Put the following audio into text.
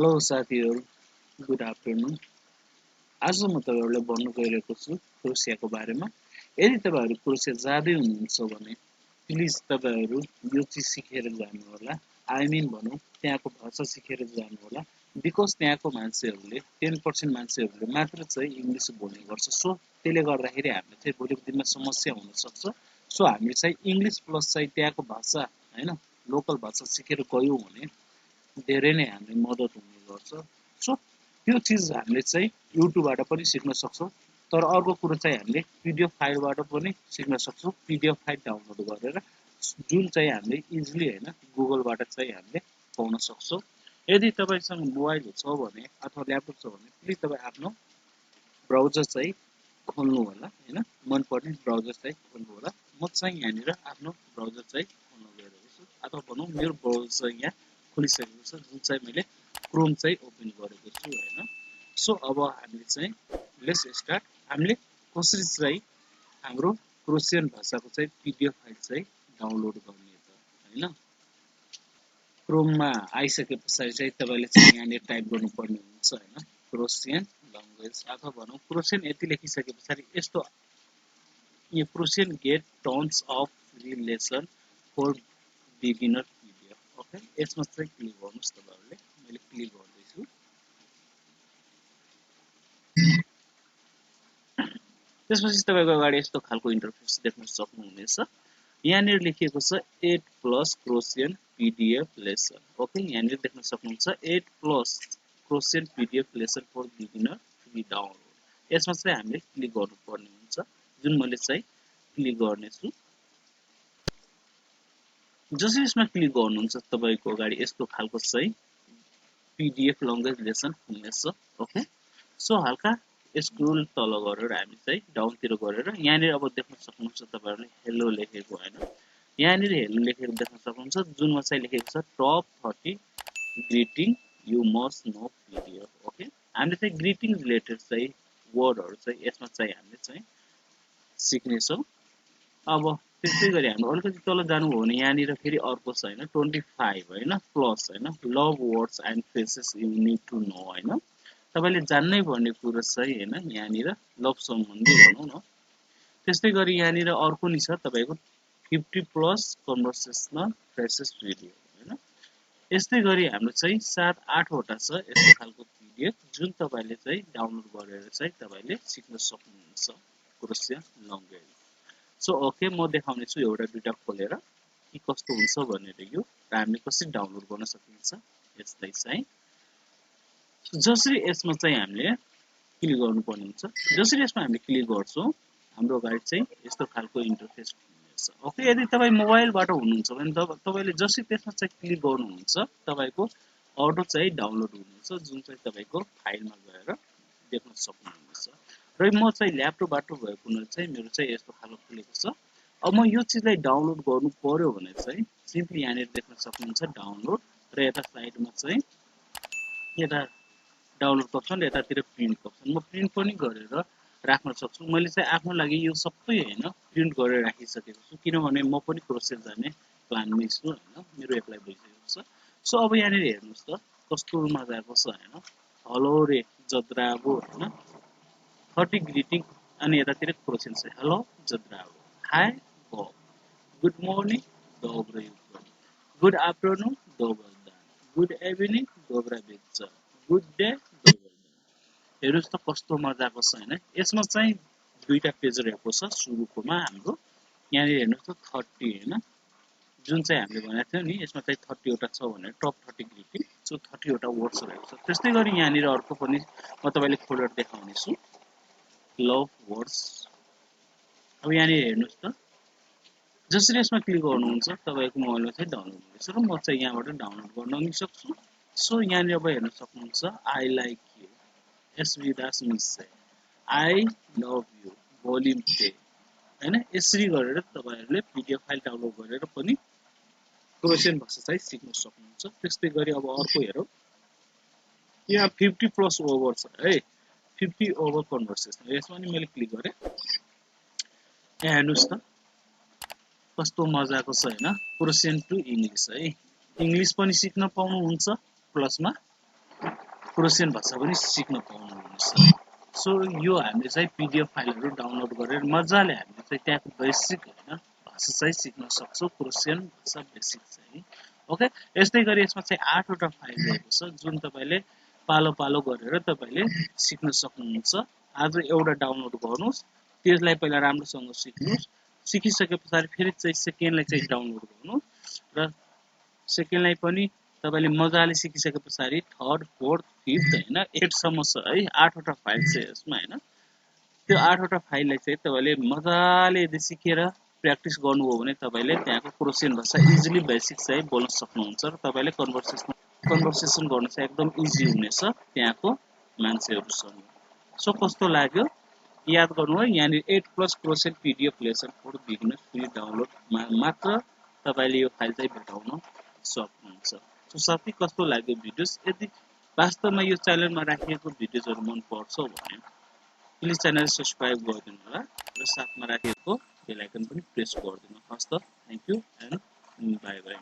Hello साथीहरु, good afternoon. आज म तपाईहरुलाई भन्न गइरहेको छु क्रोएसियाको बारेमा। यदि तपाईहरु क्रोएसिया जाँदै हुनुहुन्छ भने प्लिज तपाईहरु यो चीज सिकेर जानु होला। आई मिन भनौं त्यहाँको भाषा सिकेर जानु होला। बिकज त्यहाँको मान्छेहरुले 10% मान्छेहरुले मात्र चाहिँ इंग्लिश बोल्ने गर्छ। सो त्यसले गर्दाखेरि हामीले चाहिँ भोलिको दिनमा समस्या हुन सक्छ। सो हामीले चाहिँ इंग्लिश प्लस चाहिँ त्यहाँको भाषा हैन लोकल भाषा सिकेर गयौं भने धेरै नै हामीले मद्दत हुने गर्छ। सो त्यो चीज हामीले चाहिँ युट्युबबाट पनि सिक्न सक्छौं। तर अर्को कुरा चाहिँ हामीले पीडीएफ फाइलबाट पनि सिक्न सक्छौं। पीडीएफ फाइल डाउनलोड गरेर जुन चाहिँ हामीले इजिली हैन गुगलबाट चाहिँ हामीले पाउन सक्छौं। यदि तपाईसँग मोबाइल छ भने अथवा ल्यापटप छ भने प्लिज तपाई आफ्नो ब्राउजर चाहिँ खोल्नु होला हैन मन पर्ने ब्राउजर चाहिँ खोल्नु होला। म चाहिँ यहाँनिर आफ्नो ब्राउजर चाहिँ खोल्न गइरहेको छु अथवा भनौं मेरो ब्राउजर यहाँ खोलिसकेको छ जुन चाहिँ मैले क्रोम चाहिँ ओपन गरेको छु हैन। सो अब हामीले चाहिँ लेट्स स्टार्ट। हामीले कसरी चाहिँ हाम्रो क्रोएसियन भाषाको चाहिँ पीडीएफ फाइल चाहिँ डाउनलोड गर्ने त हैन। क्रोममा आइसकेपछि चाहिँ तपाईले चाहिँ यहाँनिर टाइप गर्नुपर्ने हुन्छ हैन क्रोएसियन ल्याङ्ग्वेज अथवा भनौं क्रोएसियन यति लेखिसकेपछि यस्तो यो Croatian get terms of relation for beginner PDF. Okay यसमा चाहिँ क्लिक गर्नुस् तपाईहरुले। मैले क्लिक गर्दै छु। त्यसपछि तपाईको अगाडि यस्तो खालको इन्टरफेस देख्न सक्नुहुनेछ। यहाँनिर लेखिएको छ 8 plus Croatian PDF lesson. Okay यहाँनिर देख्न सक्नुहुन्छ 8 plus Croatian PDF lesson for beginner free download. यसमा चाहिँ हामीले क्लिक गर्नुपर्ने हुन्छ जुन मैले चाहिँ क्लिक गर्ने छु। जसरी यसमा क्लिक गर्नुहुन्छ तपाईको अगाडि यस्तो खालको चाहिँ पीडीएफ ल्याङ्ग्वेज लेसन हुनेछ। ओके सो हल्का स्क्रोल तल गरेर हामी चाहिँ डाउनतिर गरेर यहाँनिर अब देख्न सक्नुहुन्छ तपाईहरुले हेलो लेखेको हैन। यहाँनिर हेलो लेखेको देख्न सक्नुहुन्छ जुनमा चाहिँ लेखेको छ top 30 greeting you must know PDF. Okay हामीले चाहिँ ग्रीटिङ रिलेटेड चाहिँ वर्डहरु चाहिँ यसमा चाहिँ हामीले चाहिँ सिक्ने छौं। अब त्यसै गरी हामी अलिकति तल जानु हो भने यहाँनिर फेरि अर्को छ हैन 25 हैन प्लस हैन love words and phrases you need to know हैन। तपाईले जान्नै पर्ने कुरा चाहिँ हैन यहाँनिर लभ सम्बन्धी भनौं न। त्यस्तै गरी यहाँनिर अर्को नि छ तपाईको 50 प्लस कन्भर्सेसनल फ्रेजेस भिडियो हैन। यस्तै गरी हाम्रो चाहिँ 7-8 वटा छ यस्तो खालको पीडीएफ जुन तपाईले चाहिँ डाउनलोड गरेर चाहिँ तपाईले सिक्न सक्नुहुन्छ क्रोएसियन ल्याङ्ग्वेज। सो ओके म देखाउने छु एउटा दुईटा खोलेर के कस्तो हुन्छ भनेर यो र हामीले कसरी डाउनलोड गर्न सकिन्छ यस्तै चाहिँ। जसरी यसमा चाहिँ हामीले क्लिक गर्नुपर्ने हुन्छ। जसरी यसमा हामीले क्लिक गर्छौं हाम्रो अगाडि चाहिँ यस्तो खालको इन्टरफेस हुनेछ। ओके यदि तपाई मोबाइलबाट हुनुहुन्छ भने तपाईले जसरी त्यसमा चाहिँ क्लिक गर्नुहुन्छ तपाईको अटो चाहिँ डाउनलोड हुनेछ जुन चाहिँ तपाईको फाइलमा गएर देख्न सक्नुहुनेछ। र म चाहिँ ल्यापटपबाट भएको हुनाले चाहिँ मेरो चाहिँ यस्तो खालको खुलेको छ। अब म यो चीजलाई डाउनलोड गर्नु पर्यो भने चाहिँ सिम्पली यहाँनिर देख्न सक्नुहुन्छ डाउनलोड र यता साइडमा चाहिँ यता डाउनलोड अप्सन यतातिर प्रिन्ट अप्सन म प्रिन्ट पनि गरेर राख्न सक्छु। मैले चाहिँ आफ्नो लागि यो सबै हैन प्रिन्ट गरेर राखिसकेको छु किनभने म पनि क्रोएसिया जाने प्लानमै छु हैन मेरो एप्लाई भइसकेको छ। सो अब यहाँनिर हेर्नुस् त कस्तो मजाको छ हैन हेलो रे जद्राबो हैन 30 ग्रीटिङ अनि यतातिर क्रोएसियन छ हेलो जद्राबो हाई बो गुड मर्निङ दोब्रो युट्रो गुड आफ्टरनुन दोब्रो दान गुड इभिनिङ दोब्रा बेच्चा गुड डे दोब्रो डे। हेर्नुस् त कस्तो मजाको छ हैन। यसमा चाहिँ दुईटा पेज रहेको छ सुरुकोमा हाम्रो यहाँनिर हेर्नुस् त 30 हैन जुन चाहिँ हामीले भनेको थियो नि यसमा चाहिँ 30 वटा छ भनेर टप 30 ग्रीटिङ सो 30 वटा वर्ड्स रहेको छ। त्यस्तै गरी यहाँनिर अर्को पनि म तपाईले खोलेर देखाउने छु लभ वर्ड्स। अब यहाँनिर हेर्नुस् त जसरी यसमा क्लिक गर्नुहुन्छ तपाईको मोबाइलमा चाहिँ डाउनलोड हुनेछ र म चाहिँ यहाँबाट डाउनलोड गर्न पनि सक्छु। सो यहाँनिर अब हेर्न सक्नुहुन्छ I like you SB Das miss I love you volume pay हैन। यसरी गरेर तपाईहरुले पीडीएफ फाइल डाउनलोड गरेर पनि क्रोएसियन भाषा चाहिँ सिक्न सक्नुहुन्छ। त्यस्तै गरी अब अर्को हेरौं यहाँ 50 प्लस ओभर छ है 50 ओभर कन्भर्सेसन यसमा नि मैले क्लिक गरे। यहाँ हेर्नुस् त कस्तो मजाको छ हैन क्रोएसियन टु इंग्लिश है इंग्लिश पनि सिक्न पाउनुहुन्छ प्लसमा क्रोसियन भाषा पनि सिक्न पाउनुहुनेछ। सो यो हामीले चाहिँ पीडीएफ फाइलहरू डाउनलोड गरेर मजाले हामीले चाहिँ त्यहाँको बेसिक हैन भाषा चाहिँ सिक्न सक्छौँ, क्रोसियन भाषा बेसिक चाहिँ। ओके, यस्तै गरी यसमा चाहिँ 8 वटा फाइल रहेको छ जुन तपाईले पालो पालो गरेर तपाईले सिक्न सक्नुहुन्छ। आज एउटा डाउनलोड गर्नुस्, त्यसलाई पहिला राम्रोसँग सिक्नुस्, सिकिसकेपछि फेरि चाहिँ सेकेन्डलाई चाहिँ डाउनलोड गर्नु र सेकेन्डलाई पनि तपाईले मजाले सिकिसकेपछि थर्ड, फोर्थ, फिफ्थ हैन 8 सम्म छ है, 8 वटा फाइल छ यसमा हैन। त्यो 8 वटा फाइललाई चाहिँ तपाईले मजाले यदि सिकेर प्र्याक्टिस गर्नुभयो भने तपाईले त्यहाँको क्रोसियन भाषा इजिली बेसिक चाहिँ बोल्न सक्नुहुन्छ र तपाईले कन्भर्सेसन गर्न चाहिँ एकदम इजी हुनेछ त्यहाँको मान्छेहरुसँग। सो कस्तो लाग्यो याद गर्नु है, यहाँनिर 8+ Croatian PDF lesson for beginners free download मात्र तपाईले यो फाइल चाहिँ भेटाउन सक्नुहुन्छ। सो साथी कस्तो लाग्यो भिडियोस? यदि वास्तवमा यो च्यानलमा राखिएको भिडियोजहरु मन पर्छ भने प्लिज च्यानल सब्स्क्राइब गरिदिनु होला र साथमा राखिएको बेल आइकन पनि प्रेस गरिदिनु। हस् त, thank you and bye bye.